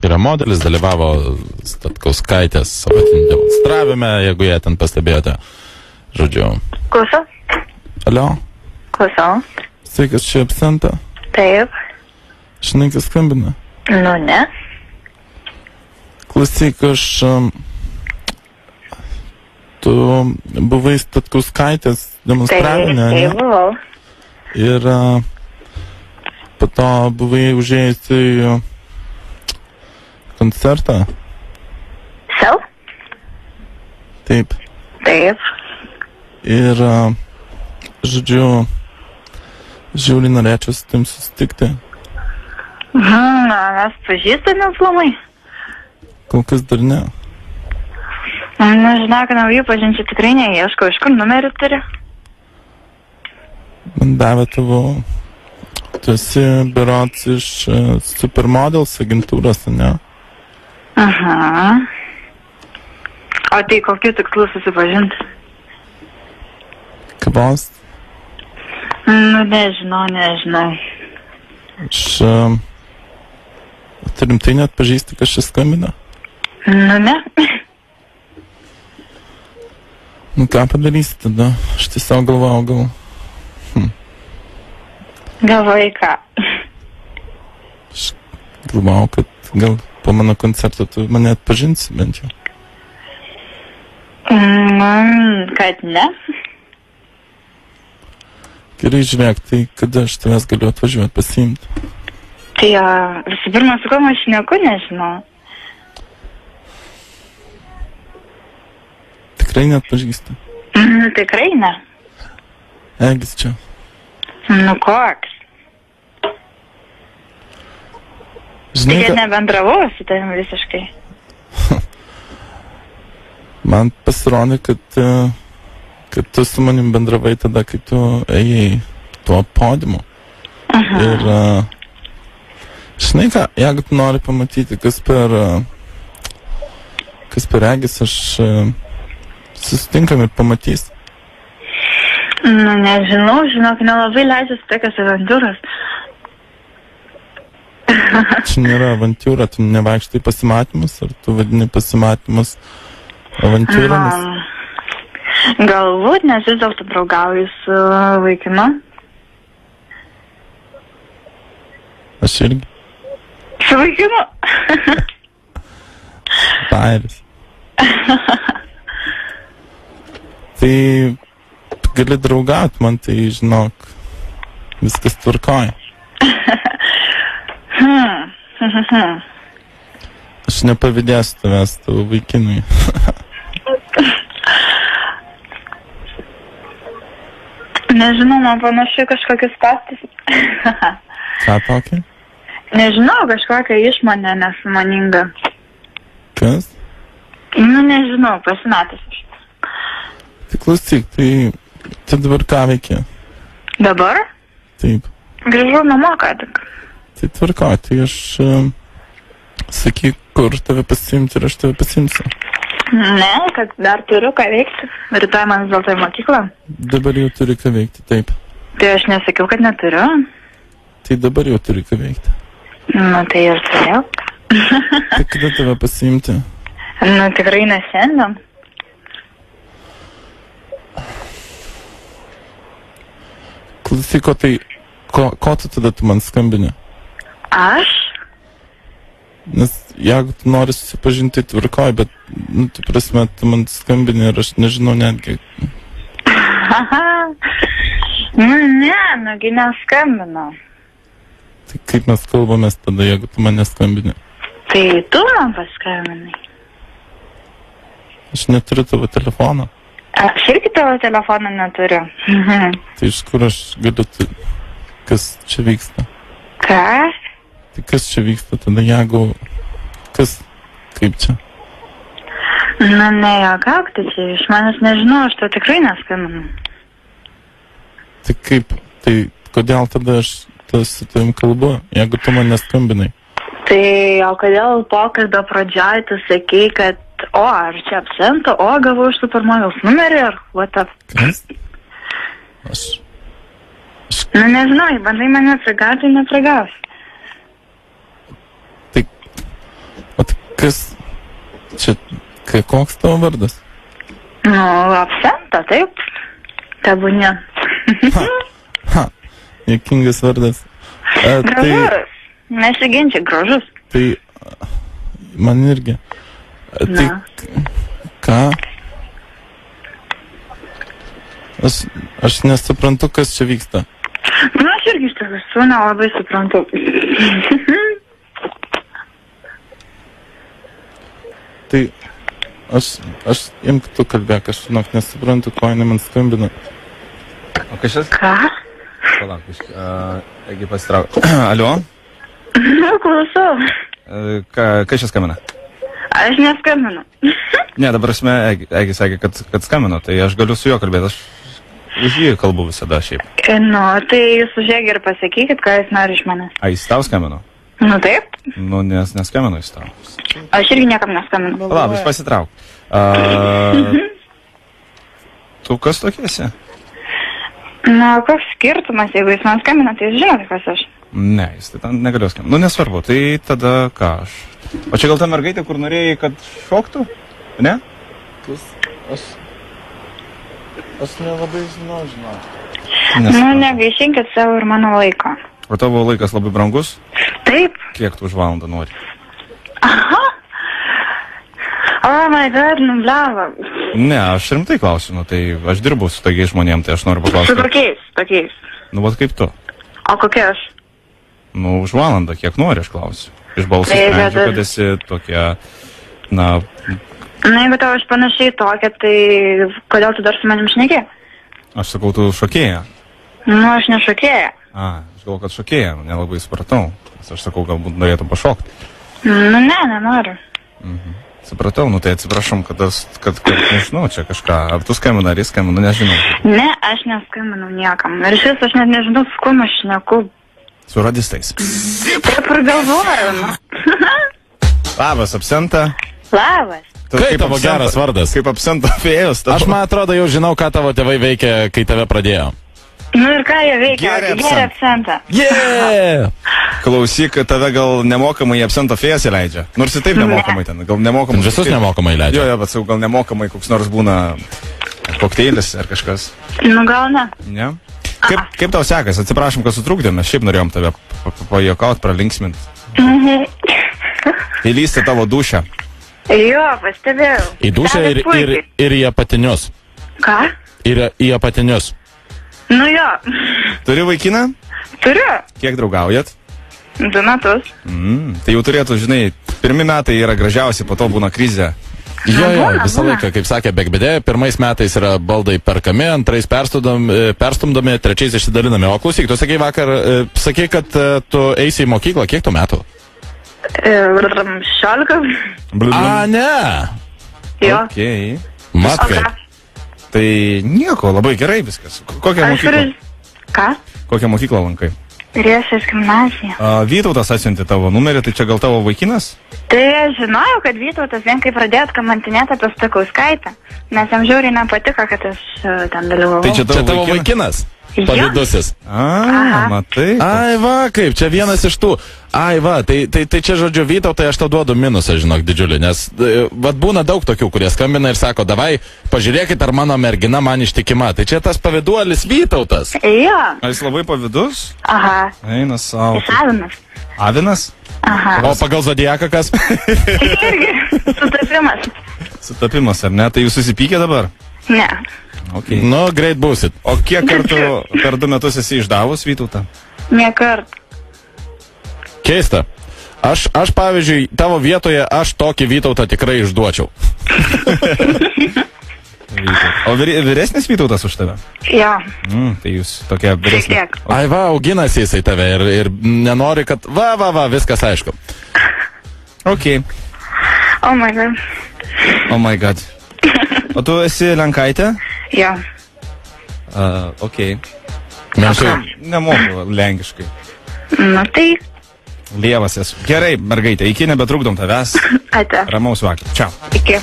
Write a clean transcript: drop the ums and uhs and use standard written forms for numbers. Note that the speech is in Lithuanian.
yra modelis, dalyvavo Statkauskaitės sabatinių demonstravime, jeigu jie ten pastebėjote. Žodžiu. Klausau. Alio? Klausau. Sveikas, čia Absenta? Taip. Žinai, kas skambina? Nu, ne. Klausyk, tu buvai Statkauskaitės demonstravime, ne? Taip, buvau. Ir po to buvai užėjusi į koncertą? Sau? Taip. Taip. Ir, žodžiu, žiūri, norėčiau su tim susitikti. Na, mes pažįstame aplamai. Kol kas dar ne. Na, žinok, naujų pažinčių tikrai neieškau. Iš kur numerį turi? Man davė tavo... Tu esi berods iš Supermodels agentūros, ne? Aha. O tai kokiu tikslu susipažinti? Kavos? Nu, nežinau. Aš... Turim tai net pažįsti, kas čia skambina? Nu, ne. Nu, ką padarysi tada? Aš tiesiog galvojau, gal... Galvoji ką? Aš galvojau, kad gal po mano koncerto tu mane atpažinsi bent jau. Kad ne? Gerai, žiūrėk, tai kada aš tavęs galiu atvažiuoti pasiimti? Tai visų pirma, su kuo aš nieko nežinau. Tikrai net pažįsti? Tikrai ne. Egis čia. Nu koks? Žinai, Tik nebendravau su tavim visiškai. Man pasirodė, kad tu su manim bendravai tada, kai tu ėjai tuo podiumu. Aha. Ir žinai ką, jeigu tu nori pamatyti, kas per Egis, aš susitinkam ir pamatys. Nu, nežinau, žinok, nelabai leidžiasi tokios avantūros. Čia nėra avantūra, tu nevaikštai pasimatymus, ar tu vadini pasimatymus avantūromis? Galbūt, nes vis dėlto draugauju su vaikinu. Aš irgi. Su vaikinu? Bairis. Tai tu gali draugauti man, tai žinok, viskas tvarkoja. Aš nepavydėsiu tavęs tavo vaikinui. Nežinau, man panašu kažkokius pastis. Ką tokį? Nežinau, kažkokia išmonė nesąmoninga. Kas? Nu, nežinau, pasimetęs aš. Tai klausyk, tai dabar ką veikia? Dabar? Taip. Grįžau namo ką tik. Tai tvarkoja, tai aš sakyk, kur tave pasiimti ir aš tave pasimsiu. Ne, kad dar turiu ką veikti. Rytoj man vis dėlto į mokyklą. Dabar jau turi ką veikti, taip. Tai aš nesakiau, kad neturiu. Tai dabar jau turi ką veikti. Nu, tai ir turėjau. Tai kada tave pasiimti? Nu, tikrai ne šiandien. Klausyk, ko tu tada tu man skambini? Aš? Nes jeigu tu nori susipažinti, tai tvarkoj, bet, nu, tu prasme, tu man skambini ir aš nežinau netgi. Nu, ne, nugi neskambinu. Tai kaip mes kalbamės tada, jeigu tu man neskambini? Tai tu man paskambinai. Aš neturiu tavo telefono. Aš irgi tavo telefoną neturiu. Tai iš kur aš galiu, kas čia vyksta? Ką? Tai kas čia vyksta tada, jeigu, kaip čia? Nu, nejuokauk, tai čia iš manęs nežinau, aš to tikrai neskambinu. Tai kaip, tai kodėl tada aš su tavim kalbu, jeigu tu man neskambinai? Tai, o kodėl pokalbio pradžioj tu sakei, kad, ar čia Absenta, gavau iš Supermodels numerį, ar what up? Kas? Nu, nežinau, bandai mane prigauti, neprigausi. Tai, Kas? Čia, koks tavo vardas? Nu, absenta, taip. Tebūnė. Juokingas vardas. Gražus. Nesiginčia, gražus. Tai, man irgi. Tai, ką? Aš nesuprantu, kas čia vyksta. Nu, aš irgi iš tiesų nelabai suprantu. Tai, aš imk tu kalbėk, aš žinok nesuprantu, ko jinai man skambina. O kas šis? Ką? Palauk, egi pasitrauk. Alio? Nu, klausau. Kas šis skambina? Aš neskambinu. Ne, dabar Egi sakė, kad skambino, tai aš galiu su juo kalbėti, aš už jį kalbu visada šiaip. Nu, tai jūs užėgi ir pasakykit, ką jūs nori iš manęs. A, jis tau skambino? Nu, taip. Nu, neskambino jis tau. Aš irgi niekam neskambinu. Palauk, jis pasitrauk. Tu kas tokie esi? Na, koks skirtumas, jeigu jis man skambina, tai jūs žinote, kas aš. Ne, jis tai ten negalėjo skambinti. Nu, nesvarbu, tai tada ką aš. O čia gal ta mergaitė, kur norėjai, kad šoktų? Ne? Aš nelabai žinau. Nu, negaišinkit savo ir mano laiko. O tavo laikas labai brangus? Taip. Kiek tu už valandą nori? Aha. Oh my god, nu blava. Ne, aš rimtai klausiu, nu, tai aš dirbu su tokiais žmonėm, tai aš noriu paklausti. Su tokiais. Nu, vat kaip tu? O kokia aš? Nu, už valandą, kiek nori, aš klausiu. Iš balsų sprendžiu, kad esi tokia, na... Na, jeigu tau aš panašiai tokia, tai kodėl tu dar su manim šneki? Aš sakau, tu šokėja. Nu, aš nešokėja. Aš galvoju, kad šokėja, nelabai supratau. Aš sakau, galbūt norėtum pašokti. Nu, ne, nenoriu. Supratau, nu tai atsiprašom, kad nežinau, čia kažką. Ar tu skambina, ar jis skambina, nežinau. Ne, aš neskambinu niekam. Ir šis aš net nežinau, su kuo aš šneku. Su radistais. Taip ir galvoju. Labas, absenta. Labas. Kaip tavo geras vardas? Kaip absento fėjus. Aš, man atrodo, jau žinau, ką tavo tėvai veikia, kai tave pradėjo. Nu ir ką jie veikia? Geria absentą. Yeah! Klausyk, tave gal nemokamai į absento fėjas įleidžia. Nors ir taip nemokamai ten. Gal nemokamai. Visus nemokamai leidžia. Jo, bet gal nemokamai koks nors būna kokteilis ar kažkas. Nu gal ne. Ne? Kaip tau sekas? Atsiprašom, kad sutrukdėm, mes šiaip norėjom tave pajuokaut, pralinksmint. Įlysti tavo dušą. Jo, pastebėjau. Į dušą ir į apatinius. Ką? Ir į apatinius. Nu jo. Turi vaikiną? Turiu. Kiek draugaujat? 2 metus. Tai jau turėtų, žinai, pirmi metai yra gražiausi, po to būna krizė. Jo, visą laiką, kaip sakė Bekbedė, pirmais metais yra baldai perkami, antrais perstumdami, trečiais išsidalinami. O klausyk, tu sakei vakar, kad tu eisi į mokyklą, kiek tu metų? 16. A, ne. Jo. Okay. Mat kaip. Tai nieko, labai gerai viskas. Kokią mokyklą? Ką? Kokią mokyklą lankai? Riešės gimnazija. Vytautas atsiuntė tavo numerį, tai čia gal tavo vaikinas? Tai aš žinojau, kad Vytautas vien kai pradėjot kamantinėti apie Stakauskaitę, nes jam žiauriai nepatiko, kad aš ten dalyvavau. Tai čia tavo vaikinas? Pavydusis. Matai. Ai va, kaip, čia vienas iš tų. Ai va, tai čia žodžiu Vytautai, aš tau duodu minusą, žinok, didžiulį, nes vat būna daug tokių, kurie skambina ir sako, davai, pažiūrėkit, ar mano mergina man ištikima. Tai čia tas pavyduolis Vytautas. Jo. Ar jis labai pavydus? Aha. Eina savo. Jis Avinas. Avinas? Aha. O pagal zodiaką kas? Irgi. Sutapimas. Sutapimas, ar ne? Tai jūs susipykė dabar? Ne. Okay. Nu, greit būsit. O kiek kartų per 2 metus esi išdavus Vytautą? Niekart. Keista. Aš pavyzdžiui, tavo vietoje aš tokį Vytautą tikrai išduočiau. O vyresnis Vytautas už tave? Jo. Tai jūs tokia vyresnė. Ai va, auginasi jisai tave ir nenori, kad va, viskas aišku. Ok. Oh my god. Oh my god. O tu esi lenkaitė? Jo. Ok. Mes jau nemoku lenkiškai. Nu tai. Lievas esu. Gerai, mergaitė, iki nebetrukdom tavęs. Ate. Ramaus vakar. Čiau. Iki.